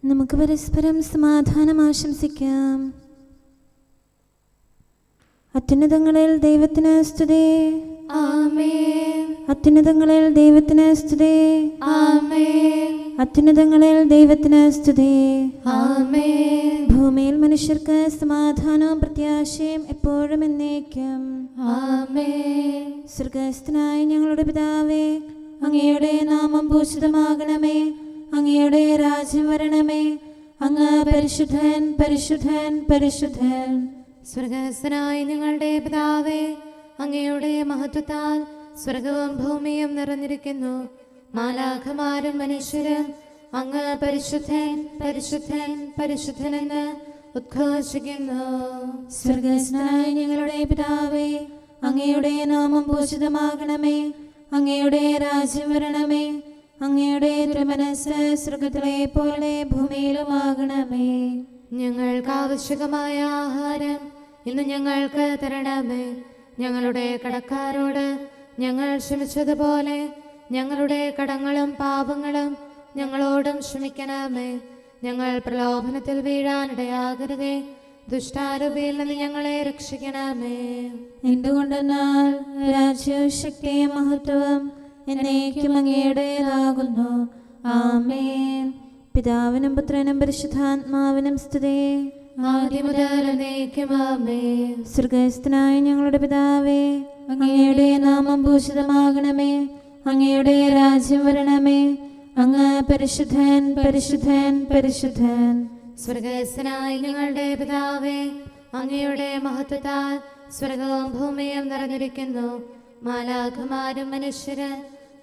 നമുക്ക് പരസ്പരം സമാധാനം ആശംസിക്കാം. അത്യുന്നതങ്ങളിൽ ദൈവത്തിന് സ്തുതി. ആമേൻ. അത്യുന്നതങ്ങളിൽ ദൈവത്തിന് സ്തുതി. ആമേൻ. അത്യുന്നതങ്ങളിൽ ദൈവത്തിന് സ്തുതി. ആമേൻ. ഭൂമിയിൽ മനുഷ്യർക്ക് സമാധാനവും പ്രത്യാശയും എപ്പോഴും എന്നേക്കും. ആമേൻ. സ്വർഗ്ഗസ്ഥനായ ഞങ്ങളുടെ പിതാവേ, അങ്ങയുടെ നാമം പൂജിതമാകണമേ. അങ്ങയുടെ രാജ്യം വരണമേ. അങ്ങ് പരിശുദ്ധൻ, പരിശുദ്ധൻ, പരിശുദ്ധൻ. സ്വർഗ്ഗസ്ഥനായ ഞങ്ങളുടെ പിതാവേ, അങ്ങയുടെ മഹത്വത്താൽ സ്വർഗവും ഭൂമിയും നിറഞ്ഞിരിക്കുന്നു. മാലാഖമാരും മനുഷ്യരും അങ്ങ് പരിശുദ്ധൻ, പരിശുദ്ധൻ, പരിശുദ്ധനെന്ന് ഉദ്ഘോഷിക്കുന്നു. സ്വർഗ്ഗസ്ഥനായ ഞങ്ങളുടെ പിതാവേ, അങ്ങയുടെ നാമം പൂജിതമാകണമേ. അങ്ങയുടെ രാജ്യം വരണമേ. അങ്ങയുടെ തിരുമനസ്സ് സ്വർഗ്ഗത്തിലെ പോലെ ഭൂമിയിലുമാകണമേ. ഞങ്ങൾക്ക് ആവശ്യമായ ആഹാരം ഇന്ന് ഞങ്ങൾക്ക് തരണമേ. ഞങ്ങളുടെ കടക്കാരോട് ഞങ്ങൾ ക്ഷമിച്ചതുപോലെ ഞങ്ങളുടെ കടങ്ങളും പാപങ്ങളും ഞങ്ങളോടും ക്ഷമിക്കണമേ. ഞങ്ങൾ പ്രലോഭനത്തിൽ വീഴാനിടയാകരുതേ. ദുഷ്ടാരൂപിയിൽ നിന്ന് ഞങ്ങളെ രക്ഷിക്കണമേ. എന്തുകൊണ്ടെന്നാൽ രാജ്യവും ശക്തിയും മഹത്വവും എന്നേക്കും അങ്ങയുടേതാകുന്നു. ആമേൻ. പിതാവിനും പുത്രനും പരിശുദ്ധാത്മാവിനും സ്തുതി. ആദ്യം മുതൽ എന്നേക്കും ആമേൻ. സ്വർഗ്ഗസ്ഥനായ ഞങ്ങളുടെ പിതാവേ, അങ്ങയുടെ നാമം പൂജിതമാകണമേ. അങ്ങയുടെ രാജ്യം വരണമേ. അങ്ങ് പരിശുദ്ധൻ, പരിശുദ്ധൻ, പരിശുദ്ധൻ. സ്വർഗ്ഗസ്ഥനായ ഞങ്ങളുടെ പിതാവേ, അങ്ങയുടെ മഹത്വത്താൽ സ്വർഗവും ഭൂമിയും നിറഞ്ഞിരിക്കുന്നു. മാലാഖമാരും മനുഷ്യരും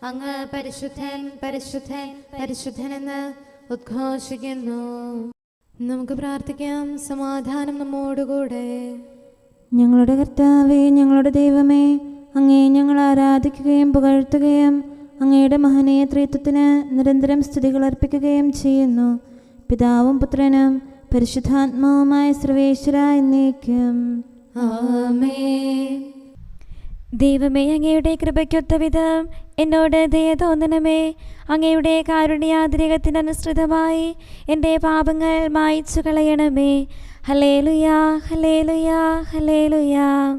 അങ്ങ് പരിശുദ്ധൻ, പരിശുദ്ധൻ, പരിശുദ്ധനെന്ന് ഉദ്ഘോഷിക്കുന്നു. നമുക്ക് പ്രാർത്ഥിക്കാം. സമാധാനം നമ്മോടുകൂടെ. ഞങ്ങളുടെ കർത്താവേ, ഞങ്ങളുടെ ദൈവമേ, അങ്ങയെ ഞങ്ങൾ ആരാധിക്കുകയും പുകഴ്ത്തുകയും അങ്ങയുടെ മഹനീയ ത്രിത്വത്തിന് നിരന്തരം സ്തുതികൾ അർപ്പിക്കുകയും ചെയ്യുന്നു. പിതാവും പുത്രനും പരിശുദ്ധാത്മാവുമായ സർവേശ്വര എന്നേക്കും. ആമേൻ. ദൈവമേ, അങ്ങയുടെ കൃപയ്ക്കൊത്ത വിധം എന്നോട് ദയ തോന്നണമേ. അങ്ങയുടെ കാരുണ്യാതിരേകത്തിനനുസൃതമായി എൻ്റെ പാപങ്ങൾ മായ്ച്ചു കളയണമേ. ഹല്ലേലൂയാ, ഹല്ലേലൂയാ, ഹല്ലേലൂയാ.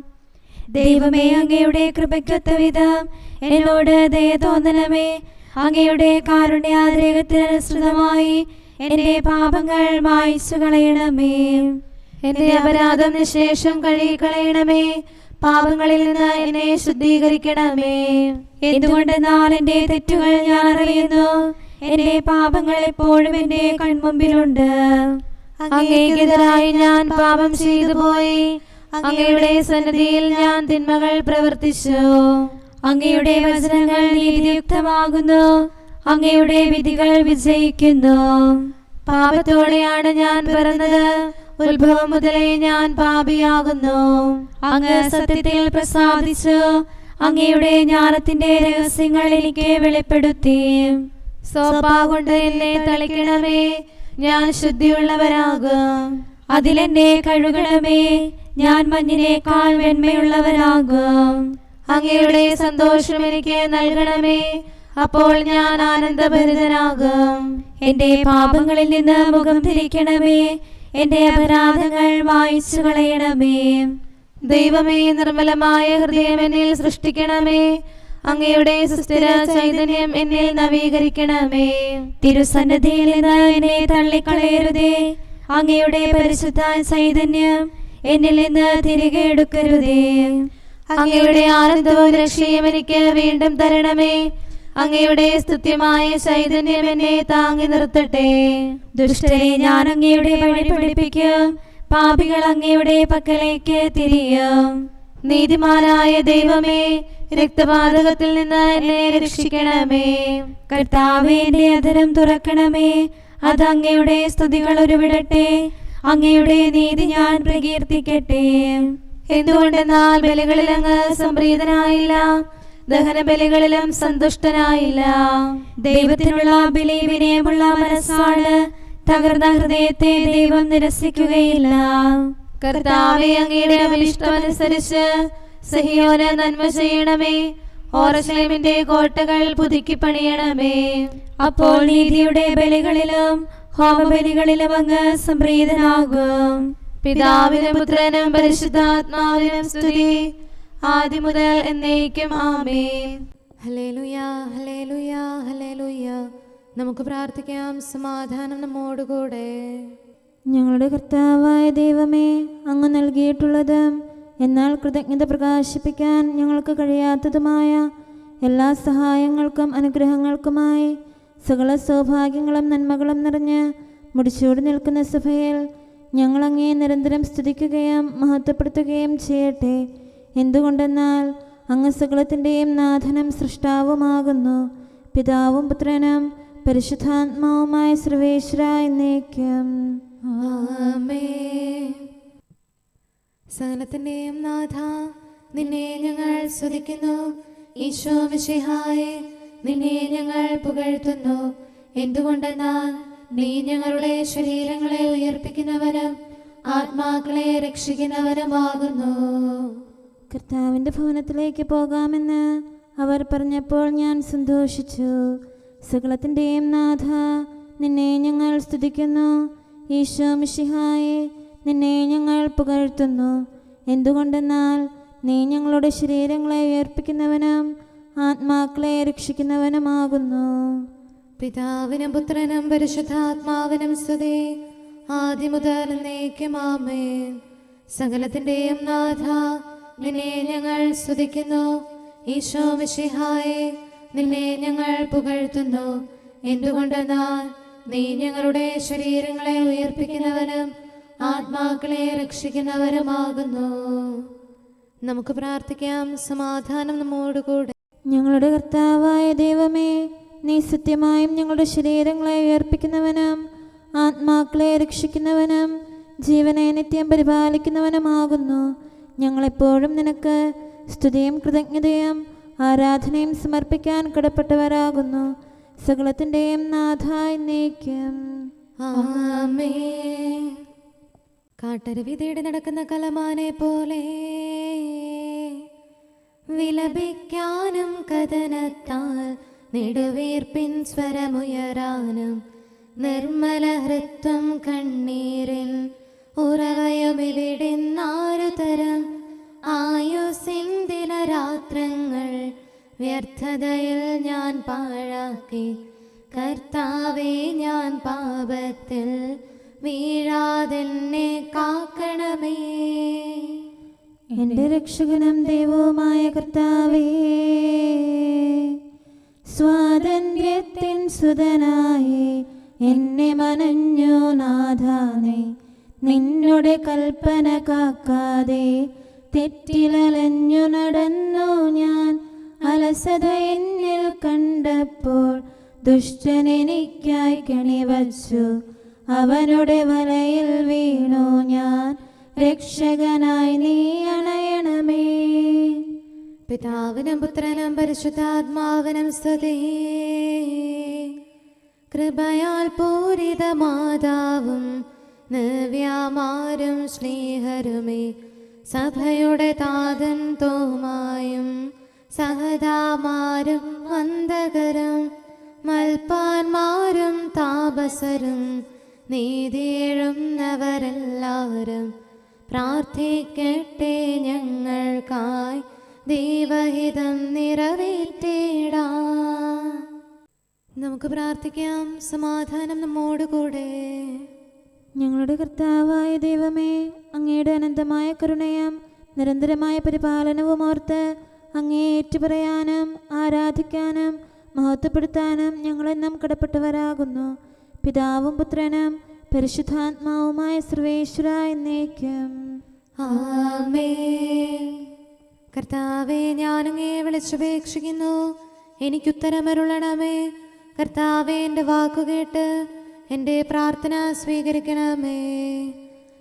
ദൈവമേ, അങ്ങയുടെ കൃപയ്ക്കൊത്ത വിധം എന്നോട് ദയ തോന്നണമേ. അങ്ങയുടെ കാരുണ്യാതിരേകത്തിനനുസൃതമായി എൻ്റെ പാപങ്ങൾ മായ്ച്ചു കളയണമേ. എന്റെ അപരാധം നിശേഷം കഴുകിക്കളയണമേ. പാപങ്ങളിൽ നിന്ന് എന്നെ ശുദ്ധീകരിക്കണമേ. എന്തുകൊണ്ടെന്നാൽ എൻ്റെ തെറ്റുകൾ ഞാൻ അറിയുന്നു. എൻ്റെ പാപങ്ങൾ എപ്പോഴും എൻ്റെ കൺമുമ്പിലുണ്ട്. അങ്ങേക്കെതിരായി ഞാൻ പാപം ചെയ്തു പോയി. അങ്ങയുടെ സന്നിധിയിൽ ഞാൻ തിന്മകൾ പ്രവർത്തിച്ചു. അങ്ങയുടെ വചനങ്ങൾ നീതിയുക്തമാകുന്നു. അങ്ങയുടെ വിധികൾ വിജയിക്കുന്നു. പാപത്തോടെയാണ് ഞാൻ പിറന്നത്. ഉത്ഭവം മുതലേ ഞാൻ പാപിയാകുന്നു. അങ്ങ് സത്യത്തിൽ പ്രസാദിച്ചു. അങ്ങയുടെ ജ്ഞാനത്തിന്റെ രഹസ്യങ്ങൾ എനിക്ക് വെളിപ്പെടുത്തി. സോപ്പാ കൊണ്ട് എന്നെ തളിക്കണമേ. ഞാൻ ശുദ്ധിയുള്ളവരാകും. അതിലെന്നെ കഴുകണമേ. ഞാൻ മഞ്ഞിനേക്കാൾ വെണ്മയുള്ളവരാകും. അങ്ങയുടെ സന്തോഷം എനിക്ക് നൽകണമേ. അപ്പോൾ ഞാൻ ആനന്ദഭരിതനാകും. എന്റെ പാപങ്ങളിൽ നിന്ന് മുഖം തിരിക്കണമേ. എന്റെ അപരാധങ്ങൾ മായ്ച്ചു കളയണമേ. ദൈവമേ, നിർമ്മലമായ ഹൃദയം എന്നിൽ സൃഷ്ടിക്കണമേ. അങ്ങയുടെ സുസ്ഥിര ചൈതന്യം എന്നിൽ നവീകരിക്കണമേ. തിരുസന്നിധിയിൽ നിന്ന് എന്നെ തള്ളിക്കളയരുതേ. അങ്ങയുടെ പരിശുദ്ധ ചൈതന്യം എന്നിൽ നിന്ന് തിരികെ എടുക്കരുതേ. അങ്ങയുടെ ആനന്ദവും രക്ഷയും എനിക്ക് വീണ്ടും തരണമേ. അങ്ങയുടെ സ്തുത്യമായ ചൈതന്യം എന്നെ താങ്ങി നിർത്തട്ടെ. ദുഷ്ടരെ ഞാൻ അങ്ങയുടെ വഴി പഠിപ്പിക്കും. പാപികൾ അങ്ങയുടെ പക്കലേക്ക് തിരിയും. നീതിമാനായ ദൈവമേ, രക്തപാതകത്തിൽ നിന്ന് എന്നെ രക്ഷിക്കണമേ. കർത്താവേ, എന്റെ അധരം തുറക്കണമേ. അത് അങ്ങയുടെ സ്തുതികൾ ഉരുവിടട്ടെ. അങ്ങയുടെ നീതി ഞാൻ പ്രകീർത്തിക്കട്ടെ. എന്തുകൊണ്ടെന്നാൽ ബലികളിൽ അങ്ങ് സംപ്രീതനായില്ല. ദഹനബലികളിലും സന്തുഷ്ടനായില്ല. ദൈവത്തിനുള്ള ബലി വിനയമുള്ള മനസ്സാണ്. തകർന്ന ഹൃദയത്തെ ദൈവം നിരസിക്കുകയില്ല. കർത്താവേ, അങ്ങയുടെ അഭിഷ്ടമനുസരിച്ച് സിഹിയോന് നന്മ ചെയ്യണമേ. ഓർശലേമിന്റെ കോട്ടകൾ പുതുക്കി പണിയണമേ. അപ്പോൾ നീതിയുടെ ബലികളിലും ഹോമബലികളിലും അങ്ങ് സംപ്രീതനാകും. പിതാവിനും പുത്രനും പരിശുദ്ധാത്മാവിനും സ്തുതി, ആദ്യം മുതൽ എന്നേക്കും ആമേൻ. ഹല്ലേലൂയ, ഹല്ലേലൂയ, ഹല്ലേലൂയ. നമുക്ക് പ്രാർത്ഥിക്കാം. സമാധാനം നമ്മോടുകൂടെ. ഞങ്ങളുടെ കർത്താവായ ദൈവമേ, അങ്ങ് നൽകിയിട്ടുള്ളതും എന്നാൽ കൃതജ്ഞത പ്രകാശിപ്പിക്കാൻ ഞങ്ങൾക്ക് കഴിയാത്തതുമായ എല്ലാ സഹായങ്ങൾക്കും അനുഗ്രഹങ്ങൾക്കുമായി സകല സൗഭാഗ്യങ്ങളും നന്മകളും നിറഞ്ഞ് മുടിച്ചൂടി നിൽക്കുന്ന സഭയിൽ ഞങ്ങളങ്ങേ നിരന്തരം സ്തുതിക്കുകയും മഹത്വപ്പെടുത്തുകയും ചെയ്യട്ടെ. എന്തുകൊണ്ടെന്നാൽ അങ്ങ് സകലത്തിൻ്റെയും നാഥനും സൃഷ്ടാവുമാകുന്നു. പിതാവും പുത്രനും പരിശുദ്ധാത്മാവുമായ സർവേശ്വര എന്നേക്കും ആമേൻ. സകലത്തിന്റെയും നാഥ, നിന്നെ ഞങ്ങൾ സ്തുതിക്കുന്നു. ഈശോ മിശിഹായേ, നിന്നെ ഞങ്ങൾ പുകഴ്ത്തുന്നു. എന്തുകൊണ്ടെന്നാൽ നീ ഞങ്ങളുടെ ശരീരങ്ങളെ ഉയർപ്പിക്കുന്നവനും ആത്മാക്കളെ രക്ഷിക്കുന്നവനുമാകുന്നു. കർത്താവിൻ്റെ ഭവനത്തിലേക്ക് പോകാമെന്ന് അവർ പറഞ്ഞപ്പോൾ ഞാൻ സന്തോഷിച്ചു. സകലത്തിൻ്റെയും നാഥ, നിന്നെ ഞങ്ങൾ സ്തുതിക്കുന്നു. ഈശോ മിശിഹായേ, നിന്നെ ഞങ്ങൾ പുകഴ്ത്തുന്നു. എന്തുകൊണ്ടെന്നാൽ നീ ഞങ്ങളുടെ ശരീരങ്ങളെ ഉയർപ്പിക്കുന്നവനും ആത്മാക്കളെ രക്ഷിക്കുന്നവനുമാകുന്നു. പിതാവിനും പുത്രനും പരിശുദ്ധാത്മാവിനും സ്തുതി, ആദ്യം മുതൽ എന്നേക്കും ആമേൻ. സകലത്തിന്റെയും നാഥ, നിന്നെ ഞങ്ങൾ സ്തുതിക്കുന്നു. ഈശോ മിശിഹായേ, നിന്നെ ഞങ്ങൾ പുകഴ്ത്തുന്നു. എന്തുകൊണ്ടെന്നാൽ നീ ഞങ്ങളുടെ ശരീരങ്ങളെ ഉയർപ്പിക്കുന്നവനും ആത്മാക്കളെ രക്ഷിക്കുന്നവരുമാകുന്നു. നമുക്ക് പ്രാർത്ഥിക്കാം. സമാധാനം നമ്മോടുകൂടെ. ഞങ്ങളുടെ കർത്താവായ ദൈവമേ, നീ സത്യമായും ഞങ്ങളുടെ ശരീരങ്ങളെ ഉയർപ്പിക്കുന്നവനും ആത്മാക്കളെ രക്ഷിക്കുന്നവനും ജീവനെ നിത്യം പരിപാലിക്കുന്നവനുമാകുന്നു. ഞങ്ങളെപ്പോഴും നിനക്ക് സ്തുതിയും കൃതജ്ഞതയും ആരാധനയും സമർപ്പിക്കാൻ കടപ്പെട്ടവരാകുന്നു. സകലത്തിൻ്റെയും നാഥ എന്നേക്കും ആമേൻ. കാട്ടരുവി തേടി നടക്കുന്ന കലമാനെ പോലെ വിലപിക്കാനും കഥനത്താൽ നെടുവീർപ്പിൻ സ്വരമുയരാനും നിർമ്മല ഹൃത്വം കണ്ണീരിൽ ഉറവയുമിവിടുന്നാരു തരം ആയുസിൻ ദിനരാത്രങ്ങൾ വ്യർത്ഥതയിൽ ഞാൻ പാഴാക്കി. കർത്താവേ, ഞാൻ പാപത്തിൽ വീഴാതെന്നെ കാക്കണമേ. എൻ്റെ രക്ഷകനും ദൈവവുമായ കർത്താവേ, സ്വാതന്ത്ര്യത്തിൻ സുതനായി എന്നെ മനഞ്ഞു നാഥാനേ. നിന്നുടെ കൽപ്പന കാക്കാതെ തെറ്റിലലഞ്ഞു നടന്നു ഞാൻ. അലസത എന്നിൽ കണ്ടപ്പോൾ ദുഷ്ടനെനിക്കായി കണിവച്ചു. അവനുടെ വലയിൽ വീണു ഞാൻ. രക്ഷകനായി നീ അണയണമേ. പിതാവിനും പുത്രനും പരിശുദ്ധാത്മാവിനും സ്തുതി. കൃപയാൽ പൂരിത മാതാവും നവ്യാമാരും സ്നേഹരുമേ, സഭയുടെ താതൻ തോമായും സഹതാമാരും വന്ദകരും മൽപ്പാന്മാരും താപസരും നീതിയെഴുന്നവരെല്ലാവരും പ്രാർത്ഥിക്കട്ടെ ഞങ്ങൾക്കായി. ദൈവഹിതം നിറവേറ്റിടാം. നമുക്ക് പ്രാർത്ഥിക്കാം. സമാധാനം നമ്മോടുകൂടെ. ഞങ്ങളുടെ കർത്താവായ ദൈവമേ, അങ്ങയുടെ അനന്തമായ കരുണയും നിരന്തരമായ പരിപാലനവും ഓർത്ത് അങ്ങേ ഏറ്റുപറയാനും ആരാധിക്കാനും മഹത്വപ്പെടുത്താനും ഞങ്ങളെന്നും കടപ്പെട്ടവരാകുന്നു. പിതാവും പുത്രനും പരിശുദ്ധാത്മാവുമായ സർവേശ്വര എന്നേക്കും ആമേൻ. കർത്താവേ, ഞാനങ്ങേ വിളിച്ചപേക്ഷിക്കുന്നു, എനിക്കുത്തരമരുളണമേ. കർത്താവേ, എൻ്റെ വാക്കുകേട്ട് എൻ്റെ പ്രാർത്ഥന സ്വീകരിക്കണമേ.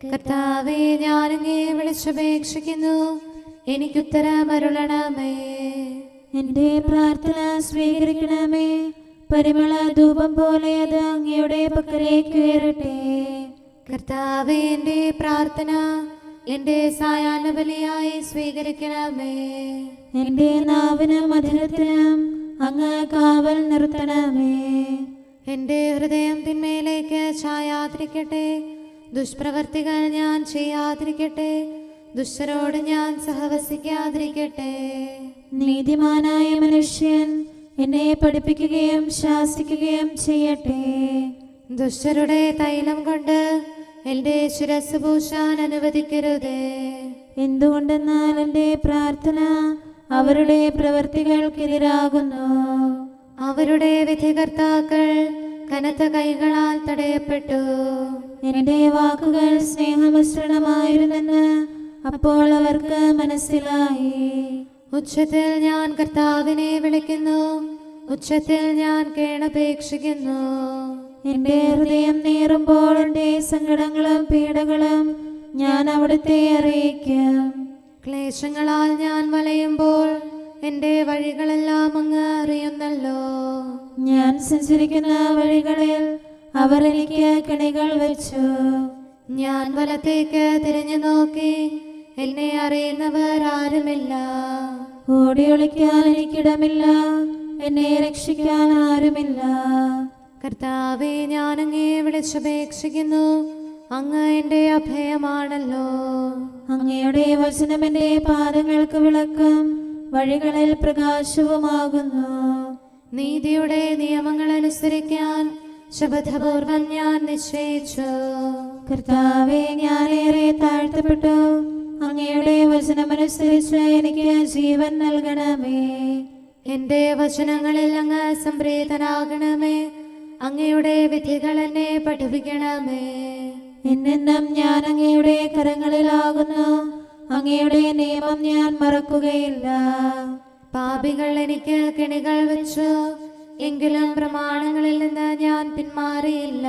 കർത്താവേ, ഞാനങ്ങേ വിളിച്ചപേക്ഷിക്കുന്നു, എനിക്കുത്തരമരുളണമേ. എൻ്റെ പ്രാർത്ഥന സ്വീകരിക്കണമേ. പരിമള ധൂപം പോലെ അത് അങ്ങയുടെ പക്കലേക്ക് ഉയരട്ടെ. കർത്താവേ, എൻ്റെ പ്രാർത്ഥന എൻ്റെ സായാഹ്ന ബലിയായി സ്വീകരിക്കണമേ. എൻ്റെ നാവിനും മധുരത്തിനും അങ്ങ് കാവൽ നിർത്തണമേ. എൻ്റെ ഹൃദയം തിന്മയിലേക്ക് ചായാതിരിക്കട്ടെ. ദുഷ്പ്രവർത്തികൾ ഞാൻ ചെയ്യാതിരിക്കട്ടെ. ദുഷ്ടരോട് ഞാൻ സഹവസിക്കാതിരിക്കട്ടെ. നീതിമാനായ മനുഷ്യൻ എന്നെ പഠിപ്പിക്കുകയും ശാസിക്കുകയും ചെയ്യട്ടെ. ദുഷ്ടരുടെ തൈലം കൊണ്ട് എൻ്റെ ശിരസ് പൂശാൻ അനുവദിക്കരുതേ. എന്തുകൊണ്ടെന്നാൽ എൻ്റെ പ്രാർത്ഥന അവരുടെ പ്രവൃത്തികൾക്കെതിരാകുന്നു. അവരുടെ വിധികർത്താക്കൾ കനത്ത കൈകളാൽ തടയപ്പെട്ടു. എൻ്റെ വാക്കുകൾ സ്നേഹമിശ്രണമായിരുന്നെന്ന് അപ്പോൾ അവർക്ക് മനസ്സിലായി. ഉച്ചത്തിൽ ഞാൻ കർത്താവിനെ വിളിക്കുന്നു, ഉച്ചത്തിൽ ഞാൻ കേണപേക്ഷിക്കുന്നു. എൻ്റെ ഹൃദയം നീറുമ്പോൾ എൻ്റെ സങ്കടങ്ങളും പീഡകളും ഞാൻ അവിടുത്തെ അറിയിക്കും. ക്ലേശങ്ങളാൽ ഞാൻ വലയുമ്പോൾ എൻ്റെ വഴികളെല്ലാം അങ്ങ് അറിയുന്നല്ലോ. ഞാൻ സഞ്ചരിക്കുന്ന വഴികളിൽ അവർ എനിക്ക് കെണികൾ വെച്ചു. ഞാൻ വലത്തേക്ക് തിരിഞ്ഞു നോക്കി, എന്നെ അറിയുന്നവർ ആരുമില്ല. ഓടി ഒളിക്കാൻ എനിക്കിടമില്ല, എന്നെ രക്ഷിക്കാൻ ആരുമില്ല. കർത്താവേ, ഞാൻ അങ്ങേ വിളിച്ചപേക്ഷിക്കുന്നു, അങ്ങ് എൻ്റെ അഭയമാണല്ലോ. അങ്ങയുടെ വചനം എൻ്റെ പാദങ്ങൾക്ക് വിളക്കും വഴികളിൽ പ്രകാശവുമാകുന്നു. നീതിയുടെ നിയമങ്ങൾ അനുസരിക്കാൻ ശപഥപൂർവം ഞാൻ നിശ്ചയിച്ചു. കർത്താവേ, ഞാനേറെ താഴ്ത്തപ്പെട്ടു. അങ്ങയുടെ വചനമനുസരിച്ച് എനിക്ക് ജീവൻ നൽകണമേ. എൻ്റെ വചനങ്ങളിൽ അങ്ങ് സംപ്രീതനാകണമേ. അങ്ങയുടെ വിധികൾ എന്നെ പഠിപ്പിക്കണമേ. എന്നെന്നും ഞാൻ അങ്ങയുടെ കരങ്ങളിലാകുന്നു. അങ്ങയുടെ നിയമം ഞാൻ മറക്കുകയില്ല. പാപികൾ എനിക്ക് കെണികൾ വെച്ചു, എങ്കിലും പ്രമാണങ്ങളിൽ നിന്ന് ഞാൻ പിന്മാറിയില്ല.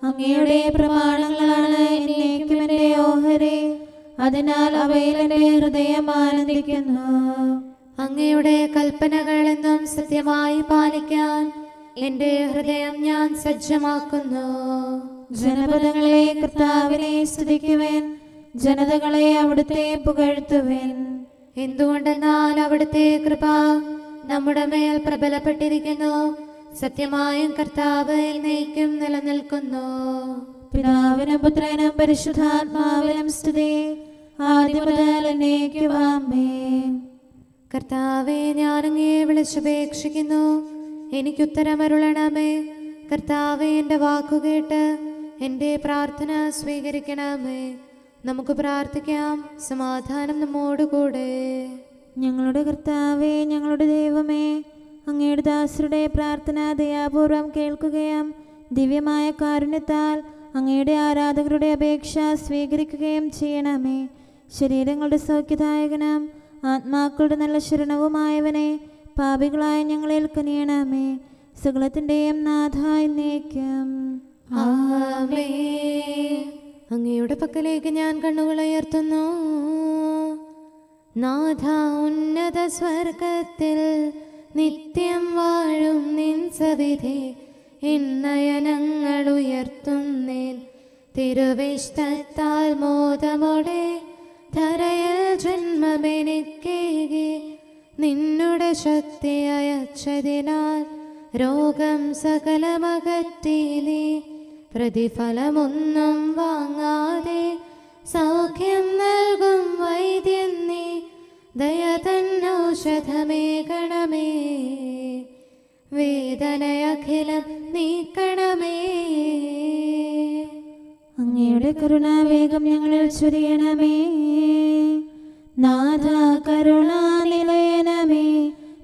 അങ്ങയുടെ പ്രമാണങ്ങളാണ് എന്നേക്കും എൻ്റെ ഓഹരി. അതിനാൽ അവയിൽ എൻ്റെ ഹൃദയം ആനന്ദിക്കുന്നു. അങ്ങയുടെ കൽപ്പനകൾ എന്നും സത്യമായി പാലിക്കാൻ എൻ്റെ ഹൃദയം ഞാൻ സജ്ജമാക്കുന്നു. ജനപദങ്ങളെ കർത്താവിനെ സ്തുതിക്കുവേൻ, ജനതകളെ അവിടുത്തെ പുകഴ്ത്തുവേൻ. എന്തുകൊണ്ടെന്നാൽ അവിടുത്തെ കൃപ നമ്മുടെ മേൽ പ്രബലപ്പെട്ടിരിക്കുന്നു. സത്യമായും കർത്താവ് എന്നേക്കും നിലനിൽക്കുന്നു. പിതാവിനും പുത്രനും പരിശുദ്ധാത്മാവിനും സ്തുതി, ആദ്യം മുതൽ എന്നേക്കും ആമേൻ. കർത്താവേ, ഞാൻ അങ്ങേ വിളിച്ചപേക്ഷിക്കുന്നു, എനിക്കുത്തരമരുളണമേ. കർത്താവേ, എൻ്റെ വാക്കുകേട്ട് എൻ്റെ പ്രാർത്ഥന സ്വീകരിക്കണമേ. നമുക്ക് പ്രാർത്ഥിക്കാം. സമാധാനം നമ്മോടുകൂടെ. ഞങ്ങളുടെ കർത്താവേ, ഞങ്ങളുടെ ദൈവമേ, അങ്ങയുടെ ദാസരുടെ പ്രാർത്ഥന ദയാപൂർവം കേൾക്കുകയും ദിവ്യമായ കാരുണ്യത്താൽ അങ്ങയുടെ ആരാധകരുടെ അപേക്ഷ സ്വീകരിക്കുകയും ചെയ്യണമേ. ശരീരങ്ങളുടെ സൗഖ്യദായകനും ആത്മാക്കളുടെ നല്ല ശരണവുമായവനെ, പാപികളായ ഞങ്ങളിൽ കനിയണമേ. സകലത്തിൻ്റെയും നാഥ എന്നേക്കും ആമേൻ. അങ്ങയുടെ പക്കലേക്ക് ഞാൻ കണ്ണുകൾ ഉയർത്തുന്നു. നാഥ, ഉന്നത സ്വർഗത്തിൽ നിത്യം വാഴും നിൻ സവിധി എന്നയനങ്ങൾ ഉയർത്തുന്നേൻ. തിരുവിഷ്ടത്താൽ മോദമോടെ ധരയിൽ ജന്മമെനിക്കേകി നിന്നുടെ ശക്തി അയച്ചതിനാൽ രോഗം സകലമകറ്റിലേ. പ്രതിഫലമൊന്നും വാങ്ങാതെ സൗഖ്യം നൽകും വൈദ്യൻ നീ. ദയ തന്നൗഷധമേകണമേ, വേദനയഖിലം നീക്കണമേ. അങ്ങയുടെ കരുണാവേഗം ഞങ്ങളിൽ ചൊരിയണമേ. നാഥ, കരുണാനിലയനമേ,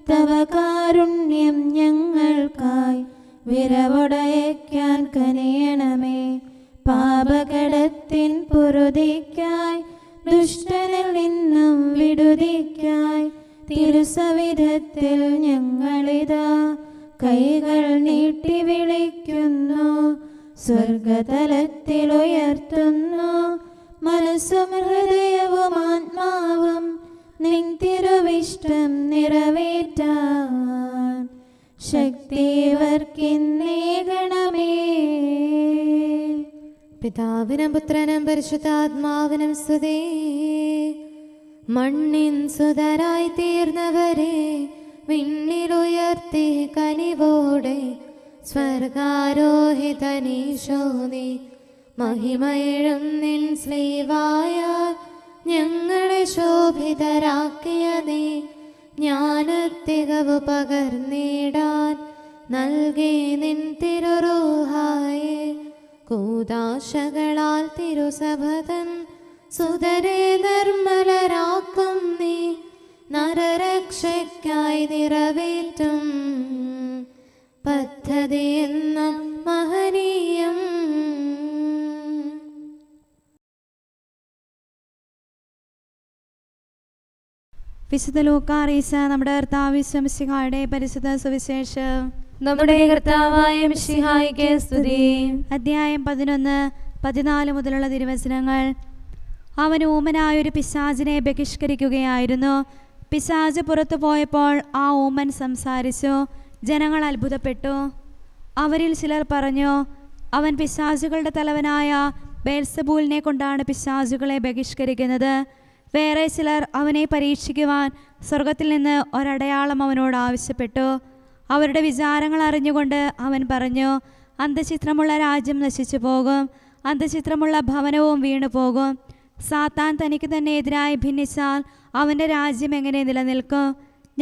തവ കാരുണ്യം ഞങ്ങൾക്കായി വിരവൊടയയ്ക്കാൻ കനിയണമേ. പാപകടത്തിൻ പൊറുതിക്കായി ദുഷ്ടനിൽ നിന്നും വിടുതിക്കായി തിരുസവിധത്തിൽ ഞങ്ങളിതാ കൈകൾ നീട്ടി വിളിക്കുന്നു. സ്വർഗതലത്തിൽ ഉയർത്തുന്നു മനസ്സും ഹൃദയവും ആത്മാവും നിൻ തിരുവിഷ്ടം നിറവേറ്റാൻ ശക്തിവർക്കിന്നേകണമേ. പിതാവിനും പുത്രനും പരിശുദ്ധാത്മാവിനും സ്തുതി. മണ്ണിൻ സുതരായി തീർന്നവരെ വിണ്ണിലുയർത്തി കനിവോടെ സ്വർഗാരോഹിതനീശോ നീ മഹിമയിഴും നിൻ സ്ലീവായ ഞങ്ങളെ ശോഭിതരാക്കിയ നീ ജ്ഞാനത്തികവ് പകർന്നിടാൻ നൽകി നിൻ തിരുറൂഹായെ കൂദാശകളാൽ തിരുസഭതൻ സുതരെ നിർമ്മലരാക്കും നീ നരരക്ഷയ്ക്കായി നിറവേറ്റും പദ്ധതി എന്ന മഹനീയം. വിശുദ്ധ ലൂക്കാ അറിയിച്ച നമ്മുടെ കർത്താവ് മിശിഹായുടെ പരിശുദ്ധ സുവിശേഷം. നമ്മുടെ കർത്താവായ മിശിഹായിക്ക് സ്തുതി. അധ്യായം 11-14 മുതലുള്ള തിരുവചനങ്ങൾ. അവൻ ഊമനായൊരു പിശാചിനെ ബഹിഷ്കരിക്കുകയായിരുന്നു. പിശാച് പുറത്തു പോയപ്പോൾ ആ ഊമൻ സംസാരിച്ചു. ജനങ്ങൾ അത്ഭുതപ്പെട്ടു. അവരിൽ ചിലർ പറഞ്ഞു, അവൻ പിശാചുകളുടെ തലവനായ ബെൽസെബൂലിനെ കൊണ്ടാണ് പിശാചുകളെ ബഹിഷ്കരിക്കുന്നത്. വേറെ ചിലർ അവനെ പരീക്ഷിക്കുവാൻ സ്വർഗത്തിൽ നിന്ന് ഒരടയാളം അവനോട് ആവശ്യപ്പെട്ടു. അവരുടെ വിചാരങ്ങൾ അറിഞ്ഞുകൊണ്ട് അവൻ പറഞ്ഞു, അന്തഃഛിദ്രമുള്ള രാജ്യം നശിച്ചു പോകും, അന്തഃഛിദ്രമുള്ള ഭവനവും വീണു പോകും. സാത്താൻ തനിക്ക് തന്നെ എതിരായി ഭിന്നിച്ചാൽ അവൻ്റെ രാജ്യം എങ്ങനെ നിലനിൽക്കും?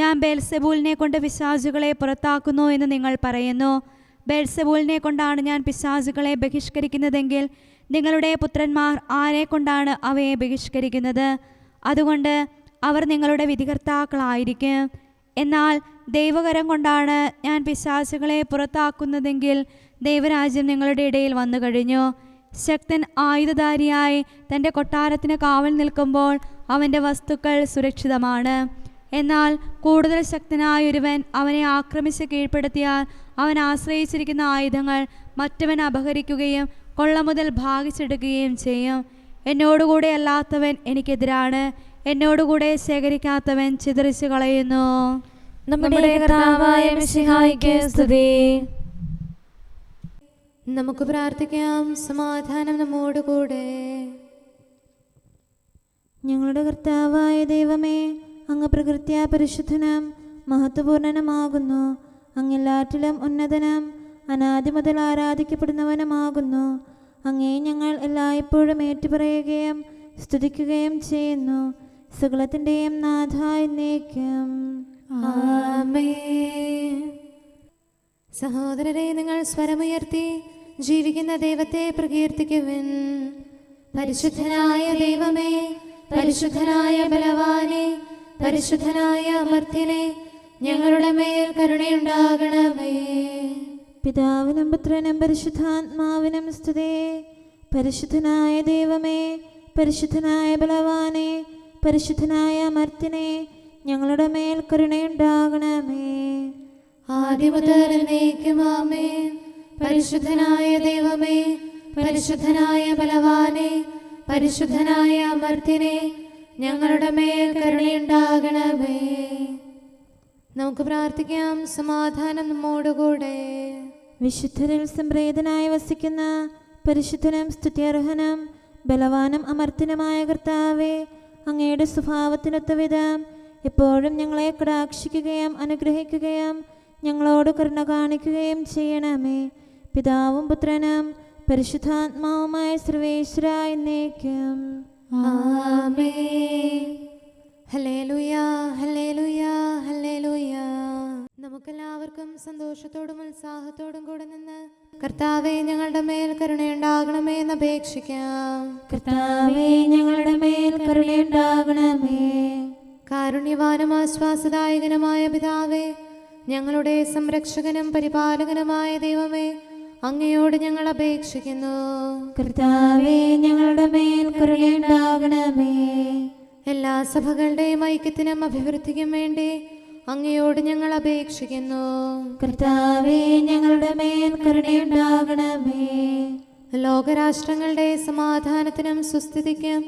ഞാൻ ബെൽസെബൂലിനെ കൊണ്ട് പിശാചുകളെ പുറത്താക്കുന്നു എന്ന് നിങ്ങൾ പറയുന്നു. ബെൽസെബൂലിനെ കൊണ്ടാണ് ഞാൻ പിശാചുകളെ ബഹിഷ്കരിക്കുന്നതെങ്കിൽ നിങ്ങളുടെ പുത്രന്മാർ ആരെ കൊണ്ടാണ് അവയെ ബഹിഷ്കരിക്കുന്നത്? അതുകൊണ്ട് അവർ നിങ്ങളുടെ വിധികർത്താക്കളായിരിക്കും. എന്നാൽ ദൈവകരം കൊണ്ടാണ് ഞാൻ പിശാചുകളെ പുറത്താക്കുന്നതെങ്കിൽ ദൈവരാജ്യം നിങ്ങളുടെ ഇടയിൽ വന്നു കഴിഞ്ഞു. ശക്തൻ ആയുധധാരിയായി തൻ്റെ കൊട്ടാരത്തിന് കാവൽ നിൽക്കുമ്പോൾ അവൻ്റെ വസ്തുക്കൾ സുരക്ഷിതമാണ്. എന്നാൽ കൂടുതൽ ശക്തനായൊരുവൻ അവനെ ആക്രമിച്ച് കീഴ്പ്പെടുത്തിയാൽ അവൻ ആശ്രയിച്ചിരിക്കുന്ന ആയുധങ്ങൾ മറ്റവൻ അപഹരിക്കുകയും കൊള്ള മുതൽ ഭാഗിച്ചെടുക്കുകയും ചെയ്യും. എന്നോടുകൂടെ അല്ലാത്തവൻ എനിക്കെതിരാണ്, എന്നോടുകൂടെ ശേഖരിക്കാത്തവൻ ചിതറിച്ചു കളയുന്നു. നമ്മുടെ കർത്താവായ മിശിഹായിക്ക് സ്തുതി. നമുക്ക് പ്രാർത്ഥിക്കാം. സമാധാനം നമ്മോടുകൂടെ. ഞങ്ങളുടെ കർത്താവായ ദൈവമേ, അങ്ങ് പ്രകൃത്യാ പരിശുദ്ധനും മഹത്വപൂർണനുമാകുന്നു. അങ്ങെല്ലാറ്റിലും ഉന്നതനും അനാദി മുതൽ ആരാധിക്കപ്പെടുന്നവനുമാകുന്നു. അങ്ങേ ഞങ്ങൾ എല്ലായ്പ്പോഴും ഏറ്റുപറയുകയും സ്തുതിക്കുകയും ചെയ്യുന്നു. സകലത്തിൻ്റെയും നാഥ എന്നേക്കും. ആമേൻ. സഹോദരരെ, നിങ്ങൾ സ്വരമുയർത്തി ജീവിക്കുന്ന ദൈവത്തെ പ്രകീർത്തിക്കുവിൻ. പരിശുദ്ധനായ ദൈവമേ, പരിശുദ്ധനായ ബലവാനെ, പരിശുദ്ധനായ അമർത്യനെ, ഞങ്ങളുടെ മേൽ കരുണയുണ്ടാകണമേ. പിതാവിനും പുത്രനും പരിശുദ്ധാത്മാവിനും സ്തുതി. പരിശുദ്ധനായ ദൈവമേ, പരിശുദ്ധനായ ബലവാനെ, പരിശുദ്ധനായ അമർത്യനെ, ഞങ്ങളുടെ മേൽ കരുണയുണ്ടാകണമേ. ആദിമുതൽ എന്നേക്കും ആമേൻ. പരിശുദ്ധനായ ദൈവമേ, പരിശുദ്ധനായ ബലവാനെ, പരിശുദ്ധനായ അമർത്യനെ, ഞങ്ങളുടെ മേൽ കരുണയുണ്ടാകണമേ. നമുക്ക് പ്രാർത്ഥിക്കാം. സമാധാനം നമ്മോടുകൂടെ. വിശുദ്ധരിൽ സംപ്രീതനായി വസിക്കുന്ന പരിശുദ്ധനും സ്തുത്യർഹനും ബലവാനും അമർത്യനുമായ കർത്താവേ, അങ്ങയുടെ സ്വഭാവത്തിനൊത്ത വിധം എപ്പോഴും ഞങ്ങളെ കടാക്ഷിക്കുകയും അനുഗ്രഹിക്കുകയും ഞങ്ങളോട് കരുണ കാണിക്കുകയും ചെയ്യണമേ. പിതാവും പുത്രനും പരിശുദ്ധാത്മാവുമായ സർവേശ്വര എന്നേക്കും. ആമേൻ. ഹല്ലേലൂയ, ഹല്ലേലൂയ, ഹല്ലേലൂയ. നമുക്കെല്ലാവർക്കും സന്തോഷത്തോടും ഉത്സാഹത്തോടും കൂടെ നിന്ന് കർത്താവേ, ഞങ്ങളുടെ മേൽ കരുണയുണ്ടാകണമേ എന്ന് അപേക്ഷിക്കാം. കർത്താവേ, ഞങ്ങളുടെ മേൽ കരുണയുണ്ടാകണമേ. കാരുണ്യവാനും ആശ്വാസദായകനുമായ പിതാവേ, ഞങ്ങളുടെ സംരക്ഷകനും പരിപാലകനുമായ ദൈവമേ, അങ്ങയോട് ഞങ്ങൾ അപേക്ഷിക്കുന്നു. കർത്താവേ, ഞങ്ങളുടെ മേൽ കരുണയുണ്ടാകണമേ. എല്ലാ സഭകളുടെയും ഐക്യത്തിനും അഭിവൃദ്ധിക്കും വേണ്ടി അങ്ങയോട് ഞങ്ങൾ അപേക്ഷിക്കുന്നു. കർത്താവേ, ഞങ്ങളുടെ മേൽ കരുണയുണ്ടാകണമേ. ലോകരാഷ്ട്രങ്ങളുടെ സമാധാനത്തിനും സുസ്ഥിതിക്കും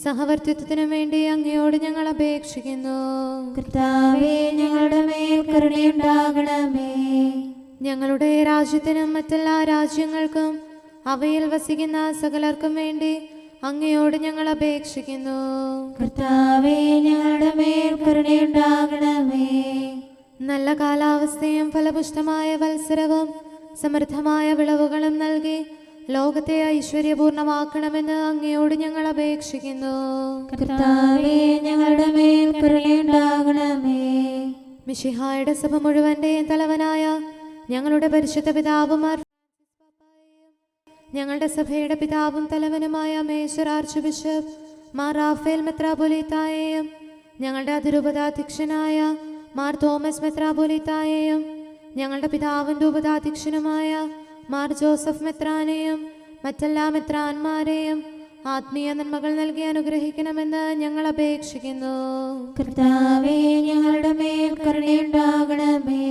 സഹവർത്തിത്വത്തിനും വേണ്ടി അങ്ങയോട് ഞങ്ങൾ അപേക്ഷിക്കുന്നു. കർത്താവേ, ഞങ്ങളുടെ മേൽ കരുണയുണ്ടാകണമേ. ഞങ്ങളുടെ രാജ്യത്തിനും മറ്റെല്ലാ രാജ്യങ്ങൾക്കും അവയിൽ വസിക്കുന്ന സകലർക്കും വേണ്ടി അങ്ങയോട് ഞങ്ങൾ അപേക്ഷിക്കുന്നു. കർത്താവേ, ഞങ്ങളുടെ മേൽ കരുണയുണ്ടാകണമേ. നല്ല കാലാവസ്ഥയും ഫലപുഷ്ടമായ വത്സരവും സമൃദ്ധമായ വിളവുകളും നൽകി ലോകത്തെ ഐശ്വര്യപൂർണമാക്കണമെന്ന് അങ്ങയോട് ഞങ്ങൾ അപേക്ഷിക്കുന്നു. കർത്താവേ, ഞങ്ങളുടെ മേൽ കരുണയുണ്ടാകണമേ. മിശിഹായുടെ സഭ മുഴുവന്റെയും തലവനായ ഞങ്ങളുടെ പരിശുദ്ധ പിതാവുമാർ, ഞങ്ങളുടെ സഭയുടെ പിതാവും തലവനുമായ major archbishop Mar Raphael മെത്രാപൊലീത്തായെയും ഞങ്ങളുടെ അതിരൂപതാധ്യക്ഷനായ മാർ തോമസ് മെത്രാപൊലീത്തായെയും ഞങ്ങളുടെ പിതാവിൻ്റെ ഉപതാധ്യക്ഷനുമായ മാർ ജോസഫ് മെത്രാനെയും മറ്റെല്ലാ മെത്രാന്മാരെയും ആത്മീയ നന്മകൾ നൽകി അനുഗ്രഹിക്കണമെന്ന് ഞങ്ങൾ അപേക്ഷിക്കുന്നു. കർത്താവേ, ഞങ്ങളുടെ മേൽ കരുണയുണ്ടാകണമേ.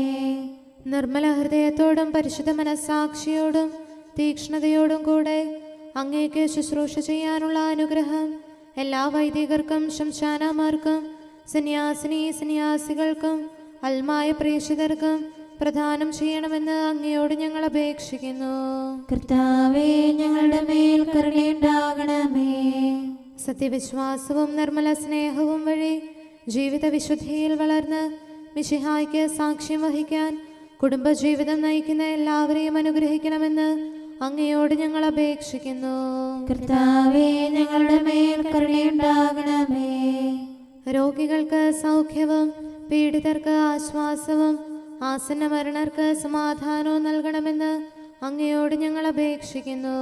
നിർമ്മല ഹൃദയത്തോടും പരിശുദ്ധ മനസ്സാക്ഷിയോടും തീക്ഷ്ണതയോടും കൂടെ അങ്ങേക്ക് ശുശ്രൂഷ ചെയ്യാനുള്ള അനുഗ്രഹം എല്ലാ വൈദികർക്കും ശംശാനമാർക്കും സന്യാസികൾക്കും അൽമായ പ്രേക്ഷിതർക്കും പ്രദാനം ചെയ്യണമെന്ന് അങ്ങയോട് ഞങ്ങൾ അപേക്ഷിക്കുന്നു. കർത്താവേ, ഞങ്ങളുടെ മേൽ കരുണയുണ്ടാകണമേ. സത്യവിശ്വാസവും നിർമ്മല സ്നേഹവും വഴി ജീവിത വിശുദ്ധിയിൽ വളർന്ന് മിശിഹായ്ക്ക് സാക്ഷ്യം വഹിക്കാൻ കുടുംബജീവിതം നയിക്കുന്ന എല്ലാവരെയും അനുഗ്രഹിക്കണമെന്ന് അങ്ങയോട് ഞങ്ങൾ അപേക്ഷിക്കുന്നു. കർത്താവേ, ഞങ്ങളുടെ മേൽ കരുണയുണ്ടാകണമേ. രോഗികൾക്ക് സൗഖ്യവും പീഡിതർക്ക് ആശ്വാസവും ആസന്ന മരണർക്ക് സമാധാനവും നൽകണമെന്ന് അങ്ങയോട് ഞങ്ങൾ അപേക്ഷിക്കുന്നു.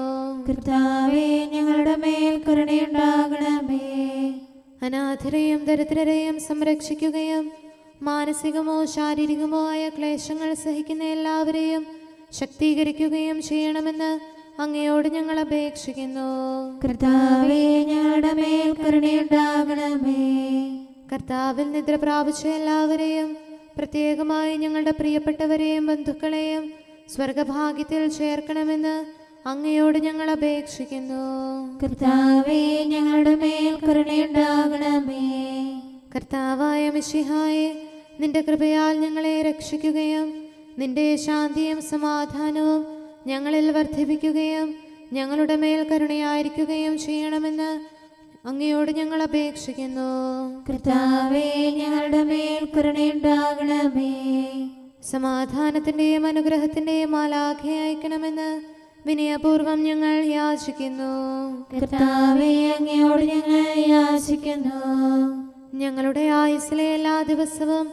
കർത്താവേ, ഞങ്ങളുടെ മേൽ കരുണയുണ്ടാകണമേ. അനാഥരെയും ദരിദ്രരെയും സംരക്ഷിക്കുകയും മാനസികമോ ശാരീരികമോ ആയ ക്ലേശങ്ങൾ സഹിക്കുന്ന എല്ലാവരെയും ശക്തീകരിക്കുകയും ചെയ്യണമെന്ന് അങ്ങയോട് ഞങ്ങൾ അപേക്ഷിക്കുന്നു. കർത്താവേ, ഞങ്ങളുടെ മേൽ കരുണയുണ്ടാകണമേ. കർത്താവിൽ നിദ്ര പ്രാപിച്ച എല്ലാവരെയും പ്രത്യേകമായി ഞങ്ങളുടെ പ്രിയപ്പെട്ടവരെയും ബന്ധുക്കളെയും സ്വർഗഭാഗ്യത്തിൽ ചേർക്കണമെന്ന് അങ്ങയോട് ഞങ്ങൾ അപേക്ഷിക്കുന്നു. കർത്താവേ, ഞങ്ങളുടെ മേൽ കരുണയുണ്ടാകണമേ. കർത്താവായ മിശിഹായെ, നിന്റെ കൃപയാൽ ഞങ്ങളെ രക്ഷിക്കുകയും നിന്റെ ശാന്തിയും സമാധാനവും ഞങ്ങളിൽ വർദ്ധിപ്പിക്കുകയും ഞങ്ങളുടെ മേൽ കരുണയായിരിക്കുകയും ചെയ്യണമെന്ന് അങ്ങയോട് ഞങ്ങൾ അപേക്ഷിക്കുന്നു. കർത്താവേ, ഞങ്ങളുടെ മേൽ കരുണയുണ്ടാകണമേ. സമാധാനത്തിന്റെയും അനുഗ്രഹത്തിന്റെയും മാലാഖയെ അയക്കണമെന്ന് വിനയപൂർവം ഞങ്ങൾ യാചിക്കുന്നു. കർത്താവേ, അങ്ങയോട് ഞങ്ങൾ യാചിക്കുന്നു. ഞങ്ങളുടെ ആയുസ്സിലെ എല്ലാ ദിവസവും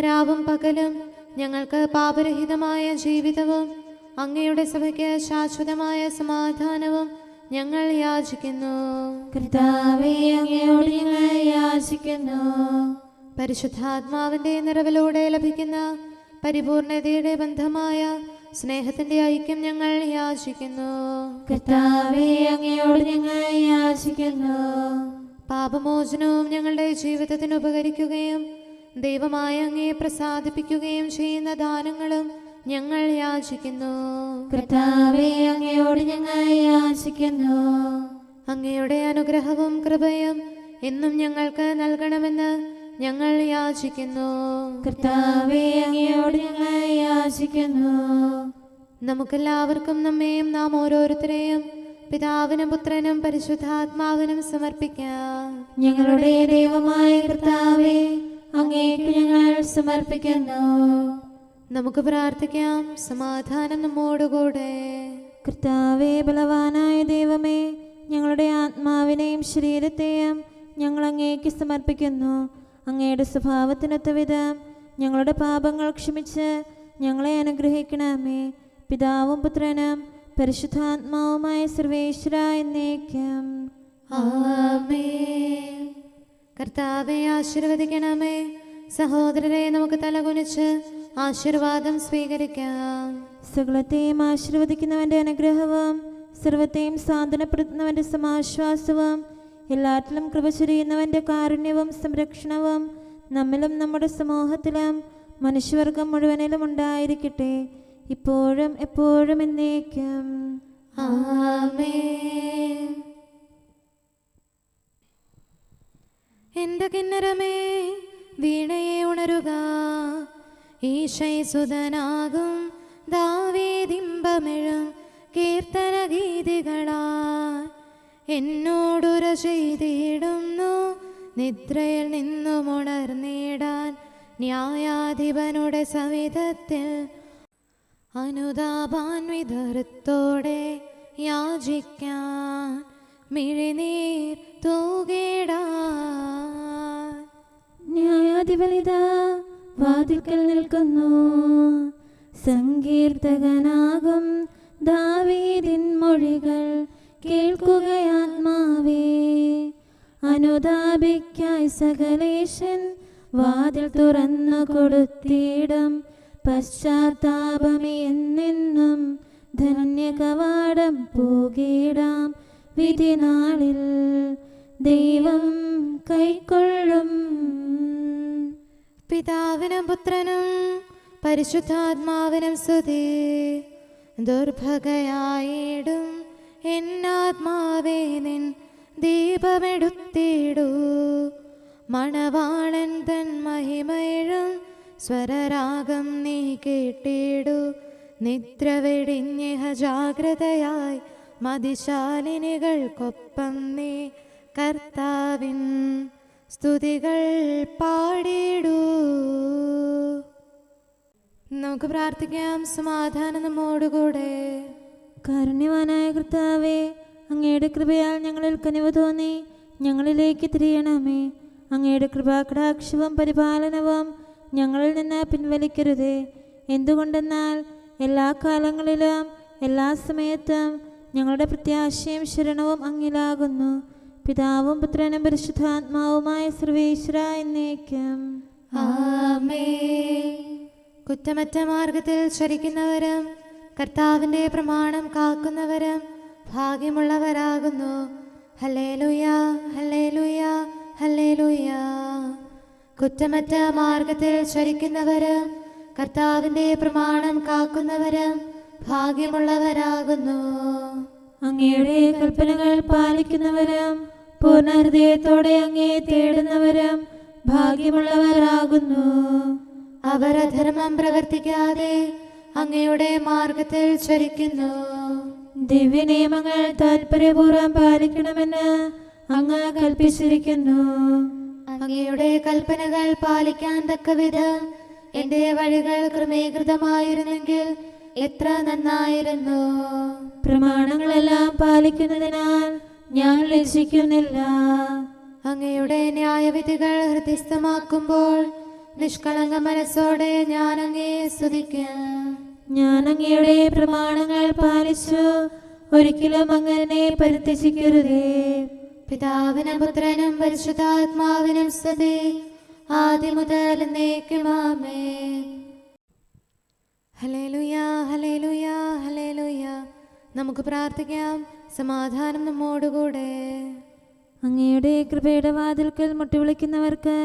രാവും പകലും ഞങ്ങൾക്ക് പാപരഹിതമായ ജീവിതവും അങ്ങയുടെ സഭയ്ക്ക് ശാശ്വതമായ സമാധാനവും ഞങ്ങൾ യാചിക്കുന്നു. കർത്താവേ, അങ്ങയോട് ഞങ്ങൾ യാചിക്കുന്നു. പരിശുദ്ധാത്മാവിന്റെ നിറവിലൂടെ ലഭിക്കുന്ന പരിപൂർണതയുടെ ബന്ധമായ സ്നേഹത്തിന്റെ ഐക്യം ഞങ്ങൾ യാചിക്കുന്നു. കർത്താവേ, അങ്ങയോട് ഞങ്ങൾ യാചിക്കുന്നു. പാപമോചനവും ഞങ്ങളുടെ ജീവിതത്തിന് ഉപകരിക്കുകയും ദൈവമായ അങ്ങയെ പ്രസാദിപ്പിക്കുകയും ചെയ്യുന്ന ദാനങ്ങളും ഞങ്ങൾ യാചിക്കുന്നു. കർത്താവേ, അങ്ങയോട് ഞങ്ങൾ യാചിക്കുന്നു. അങ്ങയുടെ അനുഗ്രഹവും കൃപയും എന്നും ഞങ്ങൾക്ക് നൽകണമെന്ന് ഞങ്ങൾ യാചിക്കുന്നു. കർത്താവേ, അങ്ങയോട് ഞങ്ങൾ യാചിക്കുന്നു. നമുക്കെല്ലാവർക്കും നമ്മെയും നാം ഓരോരുത്തരെയും പിതാവിനും പുത്രനും പരിശുദ്ധാത്മാവിനും സമർപ്പിക്കാം. ഞങ്ങളുടെ ദൈവമായ കർത്താവേ, അങ്ങേക്ക് ഞങ്ങൾ സമർപ്പിക്കുന്നു. നമുക്ക് പ്രാർത്ഥിക്കാം. സമാധാനം നമ്മോടുകൂടെ. കർത്താവേ, ബലവാനായ ദൈവമേ, ഞങ്ങളുടെ ആത്മാവിനെയും ശരീരത്തെയും ഞങ്ങൾ അങ്ങേക്ക് സമർപ്പിക്കുന്നു. അങ്ങയുടെ സ്വഭാവത്തിനൊത്ത വിധം ഞങ്ങളുടെ പാപങ്ങൾ ക്ഷമിച്ച് ഞങ്ങളെ അനുഗ്രഹിക്കണമേ. പിതാവും പുത്രനും പരിശുദ്ധാത്മാവുമായ സർവേശ്വര എന്നേക്കും. ആമേൻ. കർത്താവെ ആശീർവദിക്കണമേ. സഹോദരരെ, നമുക്ക് തലകുനിച്ച് ആശീർവാദം സ്വീകരിക്കാം. സകലത്തെയും ആശീർവദിക്കുന്നവന്റെ അനുഗ്രഹവും സർവത്തെയും സാന്ത്വനപ്പെടുത്തുന്നവന്റെ സമാശ്വാസവും എല്ലാറ്റിലും കൃപ ചൊരിയുന്നവന്റെ കാരുണ്യവും സംരക്ഷണവും നമ്മിലും നമ്മുടെ സമൂഹത്തിലും മനുഷ്യവർഗം മുഴുവനിലും ഉണ്ടായിരിക്കട്ടെ, ഇപ്പോഴും എപ്പോഴും എന്നേക്കും. ആമേൻ. എന്റെ കിന്നരമേ, വീണയെ ഉണരുക. ഈശൈസുതനാകും ദാവീദിമ്പമെഴും കീർത്തന ഗീതികളാൽ എന്നോടുര ചെയ്തിടുന്നു. നിദ്രയിൽ നിന്നുമുണർന്നിടാൻ ന്യായാധിപനുടെ സവിധത്തിൽ അനുതാപാൻവിതരത്തോടെ യാചിക്കാൻ മിഴിനീർ തൂകിടാൻ. ന്യായാധിപനിതാ വാതിൽക്കൽ നിൽക്കുന്നു, സങ്കീർത്തകനാകും ദാവീദിൻ മൊഴികൾ കേൾക്കുകയാത്മാവേ. അനുതാപിക്കായി സകലേശൻ വാതിൽ തുറന്നു കൊടുത്തിടും, പശ്ചാത്താപമേ എന്നെന്നും ധന്യകവാടം പോകിടാം. വിധി നാളിൽ ദൈവം കൈക്കൊള്ളും. പിതാവിനും പുത്രനും പരിശുദ്ധാത്മാവിനും സ്തുതി. ദുർഭഗയായിടും എന്നാത്മാവേ നിൻ ദീപമെടുത്തിടൂ. മണവാളൻ തൻ മഹിമയിഴും സ്വരരാഗം നീ കേട്ടിടൂ. നിദ്ര വെടിഞ്ഞിഹ ജാഗ്രതയായി മതിശാലിനികൾക്കൊപ്പം നീ കർത്താവിൻ സ്തുതികൾ പാടിടൂ. നമുക്ക് പ്രാർത്ഥിക്കാം. സമാധാനം നമ്മോടുകൂടെ. കാരുണ്യവാനായ കർത്താവേ, അങ്ങയുടെ കൃപയാൽ ഞങ്ങളിൽ കനിവ് തോന്നി ഞങ്ങളിലേക്ക് തിരിയണമേ. അങ്ങയുടെ കൃപാകടാക്ഷവും പരിപാലനവും ഞങ്ങളിൽ നിന്ന് പിൻവലിക്കരുതേ. എന്തുകൊണ്ടെന്നാൽ എല്ലാ കാലങ്ങളിലും എല്ലാ സമയത്തും ഞങ്ങളുടെ പ്രത്യാശയും ശരണവും അങ്ങിലാകുന്നു. പിതാവും പുത്രനും പരിശുദ്ധാത്മാവുമായ സർവേശ്വര എന്നേക്കും ആമേൻ. കുറ്റമറ്റ മാർഗത്തിൽ ചരിക്കുന്നവരും കർത്താവിൻ്റെ പ്രമാണം കാക്കുന്നവരും ഭാഗ്യമുള്ളവരാകുന്നു. ഹല്ലേലൂയ, ഹല്ലേലൂയ, ഹല്ലേലൂയ. കുറ്റമറ്റ മാർഗത്തിൽ ചരിക്കുന്നവരും കർത്താവിൻ്റെ പ്രമാണം കാക്കുന്നവരും ഭാഗ്യമുള്ളവരാകുന്നു. അങ്ങയുടെ കൽപ്പനകൾ പാലിക്കുന്നവരും പൂർണ്ണ ഹൃദയത്തോടെ അങ്ങയെ തേടുന്നവരും ഭാഗ്യമുള്ളവരാകുന്നു. അവർ അധർമ്മം പ്രവർത്തിക്കാതെ അങ്ങയുടെ മാർഗത്തിൽ ചരിക്കുന്നു. ദിവ്യനിയമങ്ങൾ താൽപര്യപൂർവ്വം പാലിക്കണമെന്ന് അങ്ങ് കൽപ്പിച്ചിരിക്കുന്നു. അങ്ങയുടെ കൽപ്പനകൾ പാലിക്കാൻ തക്കവിധം എൻ്റെ വഴികൾ ക്രമീകൃതമായിരുന്നെങ്കിൽ എത്ര നന്നായിരുന്നു. പ്രമാണങ്ങളെല്ലാം പാലിക്കുന്നതിനാൽ ഞാൻ ലജ്ജിക്കുന്നില്ല. അങ്ങയുടെ ന്യായവിധികൾ ഹൃദയസ്ഥമാക്കുമ്പോൾ നിഷ്കളങ്ക മനസ്സോടെ ഞാൻ അങ്ങയെ സ്തുതിക്കാം. ഞാൻ അങ്ങയുടെ പ്രമാണങ്ങൾ പാലിച്ചു, ഒരിക്കലും അങ്ങനെ പരിത്യജിക്കരുതേ. പിതാവിനും പുത്രനും പരിശുദ്ധാത്മാവിനും സ്തുതി, ആദ്യം മുതൽ എന്നേക്കും ആമേൻ. ഹല്ലേലൂയ, ഹല്ലേലൂയ, ഹല്ലേലൂയ. നമുക്ക് പ്രാർത്ഥിക്കാം. സമാധാനം നമ്മോടുകൂടെ. അങ്ങയുടെ കൃപയുടെ വാതിൽക്കൽ മുട്ടിവിളിക്കുന്നവർക്ക്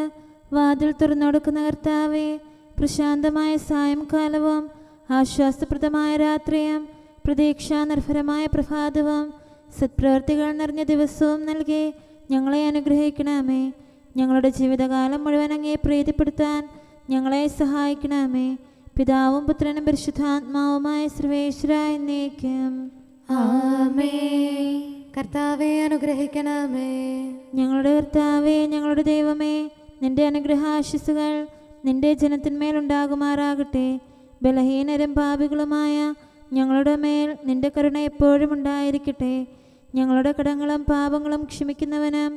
വാതിൽ തുറന്നുകൊടുക്കുന്ന കർത്താവേ, പ്രശാന്തമായ സായംകാലവും ആശ്വാസപ്രദമായ രാത്രിയും പ്രതീക്ഷാനിർഭരമായ പ്രഭാതവും സത്പ്രവർത്തികൾ നിറഞ്ഞ ദിവസവും നൽകി ഞങ്ങളെ അനുഗ്രഹിക്കണമേ. ഞങ്ങളുടെ ജീവിതകാലം മുഴുവൻ അങ്ങയെ പ്രീതിപ്പെടുത്താൻ ഞങ്ങളെ സഹായിക്കണമേ. പിതാവും പുത്രനും പരിശുദ്ധാത്മാവുമായ സർവേശ്വര എന്നേക്കും ആമേൻ. കർത്താവെ അനുഗ്രഹിക്കണമേ. ഞങ്ങളുടെ കർത്താവേ, ഞങ്ങളുടെ ദൈവമേ, നിന്റെ അനുഗ്രഹാശിസുകൾ നിന്റെ ജനത്തിന്മേലുണ്ടാകുമാറാകട്ടെ. ബലഹീനരും പാപികളുമായ ഞങ്ങളുടെ മേൽ നിന്റെ കരുണ എപ്പോഴും ഉണ്ടായിരിക്കട്ടെ. ഞങ്ങളുടെ കടങ്ങളും പാപങ്ങളും ക്ഷമിക്കുന്നവനും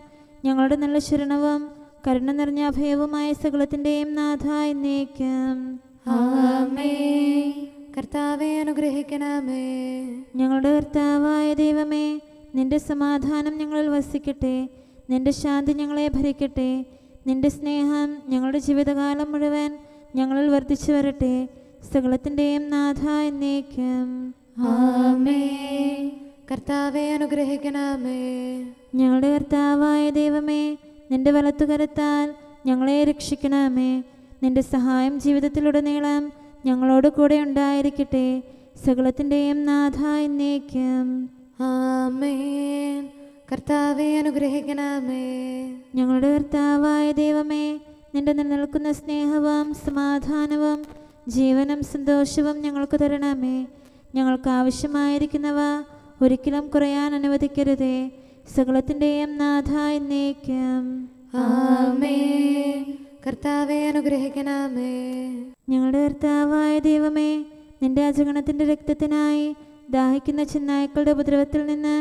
ഞങ്ങളുടെ നല്ല ശരണവും കരുണ നിറഞ്ഞ അഭയവുമായ സകലത്തിൻ്റെയും നാഥ എന്നേക്കും ആമേൻ. കർത്താവെ അനുഗ്രഹിക്കണമേ. ഞങ്ങളുടെ കർത്താവായ ദൈവമേ, നിന്റെ സമാധാനം ഞങ്ങളിൽ വസിക്കട്ടെ. നിന്റെ ശാന്തി ഞങ്ങളെ ഭരിക്കട്ടെ. നിന്റെ സ്നേഹം ഞങ്ങളുടെ ജീവിതകാലം മുഴുവൻ ഞങ്ങളിൽ വർദ്ധിച്ചു വരട്ടെ. സകലത്തിൻ്റെയും നാഥ എന്നേക്കും ആമേൻ. കർത്താവെ അനുഗ്രഹിക്കണമേ. ഞങ്ങളുടെ കർത്താവായ ദൈവമേ, നിന്റെ വലത്തുകരത്താൽ ഞങ്ങളെ രക്ഷിക്കണമേ. നിന്റെ സഹായം ജീവിതത്തിലുടനീളം ഞങ്ങളോട് കൂടെ ഉണ്ടായിരിക്കട്ടെ. സകലത്തിൻ്റെയും നാഥ എന്നേക്കും ആമേൻ. കർത്താവെ അനുഗ്രഹിക്കണമേ. ഞങ്ങളുടെ കർത്താവായ ദൈവമേ, നിന്റെ നിലനിൽക്കുന്ന സ്നേഹവും സമാധാനവും ജീവനും സന്തോഷവും ഞങ്ങൾക്ക് തരണമേ. ഞങ്ങൾക്ക് ആവശ്യമായിരിക്കുന്നവ ഒരിക്കലും കുറയാൻ അനുവദിക്കരുതേ. സകലത്തിൻ്റെയും നാഥ എന്നേക്കും ആമേൻ. കർത്താവെ അനുഗ്രഹിക്കണമേ. ഞങ്ങളുടെ കർത്താവായ ദൈവമേ, നിന്റെ അജഗണത്തിൻ്റെ രക്തത്തിനായി ദാഹിക്കുന്ന ചെന്നായ്ക്കളുടെ ഉപദ്രവത്തിൽ നിന്ന്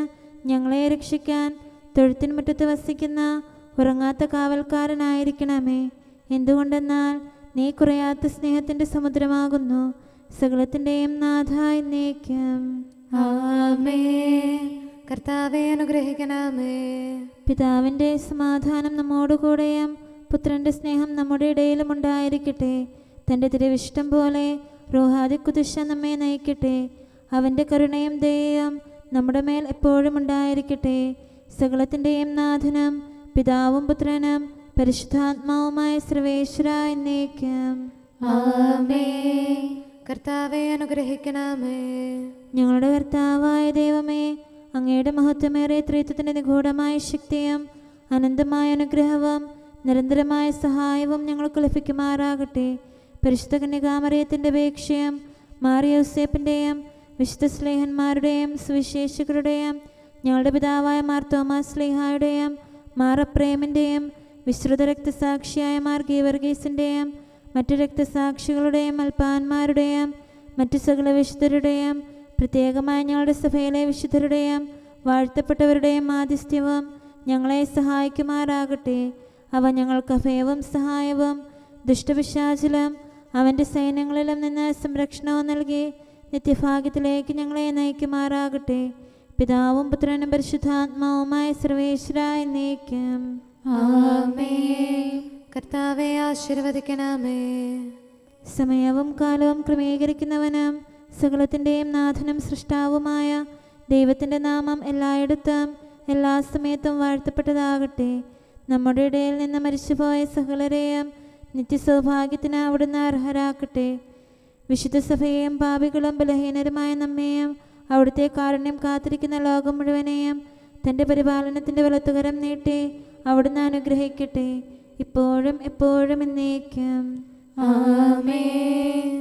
ഞങ്ങളെ രക്ഷിക്കാൻ തൊഴുത്തിൻ മുറ്റത്ത് വസിക്കുന്ന ഉറങ്ങാത്ത കാവൽക്കാരനായിരിക്കണമേ. എന്തുകൊണ്ടെന്നാൽ നീ കുറയാത്ത സ്നേഹത്തിൻ്റെ സമുദ്രമാകുന്നു. സകലത്തിൻ്റെയും നാഥ എന്നേക്കും. ആമേൻ. കർത്താവെ അനുഗ്രഹിക്കണമേ. പിതാവിൻ്റെ സമാധാനം നമ്മോടുകൂടെയും പുത്രൻ്റെ സ്നേഹം നമ്മുടെ ഇടയിലും ഉണ്ടായിരിക്കട്ടെ. തൻ്റെ തിരുവിഷ്ടം പോലെ റൂഹാദിക്കുദിശ നമ്മെ നയിക്കട്ടെ. അവൻ്റെ കരുണയും ദയയും നമ്മുടെ മേൽ എപ്പോഴും ഉണ്ടായിരിക്കട്ടെ. സകലത്തിൻ്റെയും നാഥനും പിതാവും പുത്രനും പരിശുദ്ധാത്മാവുമായ സർവേശ്വര എന്നേക്കും. ആമേൻ. കർത്താവെ അനുഗ്രഹിക്കണമേ. ഞങ്ങളുടെ കർത്താവായ ദൈവമേ, അങ്ങയുടെ മഹത്വമേറിയ ത്രിത്വത്തിൻ്റെ നിഗൂഢമായ ശക്തിയും അനന്തമായ അനുഗ്രഹവും നിരന്തരമായ സഹായവും ഞങ്ങൾക്ക് ലഭിക്കുമാറാകട്ടെ. പരിശുദ്ധ കന്യകാമറിയത്തിൻ്റെ അപേക്ഷയും മാറിയോസേപ്പിൻ്റെയും വിശുദ്ധ സ്ലേഹന്മാരുടെയും സുവിശേഷകരുടെയും ഞങ്ങളുടെ പിതാവായ മാർ തോമാസ് സ്ലീഹായുടെയും മാർ അപ്രേമിൻ്റെയും വിശ്രുത രക്തസാക്ഷിയായ മാർ ഗീവർഗീസിൻ്റെയും മറ്റു രക്തസാക്ഷികളുടെയും അൽപ്പാന്മാരുടെയും മറ്റു സകല വിശുദ്ധരുടെയും പ്രത്യേകമായി ഞങ്ങളുടെ സഭയിലെ വിശുദ്ധരുടെയും വാഴ്ത്തപ്പെട്ടവരുടെയും ആതിഥ്യവും ഞങ്ങളെ സഹായിക്കുമാറാകട്ടെ. അവ ഞങ്ങൾക്ക് അഭയവും സഹായവും ദുഷ്ടപിശാചിലും അവൻ്റെ സൈന്യങ്ങളിലും നിന്ന് സംരക്ഷണവും നൽകി നിത്യഭാഗ്യത്തിലേക്ക് ഞങ്ങളെ നയിക്കുമാറാകട്ടെ. പിതാവും പുത്രനും പരിശുദ്ധാത്മാവുമായ സർവേശ്വര എന്നേക്കും. ആമേൻ. കർത്താവെ ആശീർവദിക്കണമേ. സമയവും കാലവും ക്രമീകരിക്കുന്നവനും സകലത്തിൻ്റെയും നാഥനും സൃഷ്ടാവുമായ ദൈവത്തിൻ്റെ നാമം എല്ലായിടത്തും എല്ലാ സമയത്തും വാഴ്ത്തപ്പെട്ടതാകട്ടെ. നമ്മുടെ ഇടയിൽ നിന്ന് മരിച്ചുപോയ സകലരെയും നിത്യസൗഭാഗ്യത്തിന് അവിടുന്ന് അർഹരാക്കട്ടെ. വിശുദ്ധ സഭയെയും പാപികളും ബലഹീനരുമായ നമ്മെയും അവിടുത്തെ കാരുണ്യം കാത്തിരിക്കുന്ന ലോകം മുഴുവനെയും തൻ്റെ പരിപാലനത്തിൻ്റെ വലത്തുകരം നീട്ടി അവിടുന്ന് അനുഗ്രഹിക്കട്ടെ, ഇപ്പോഴും എപ്പോഴും എന്നേക്കും. ആമേൻ.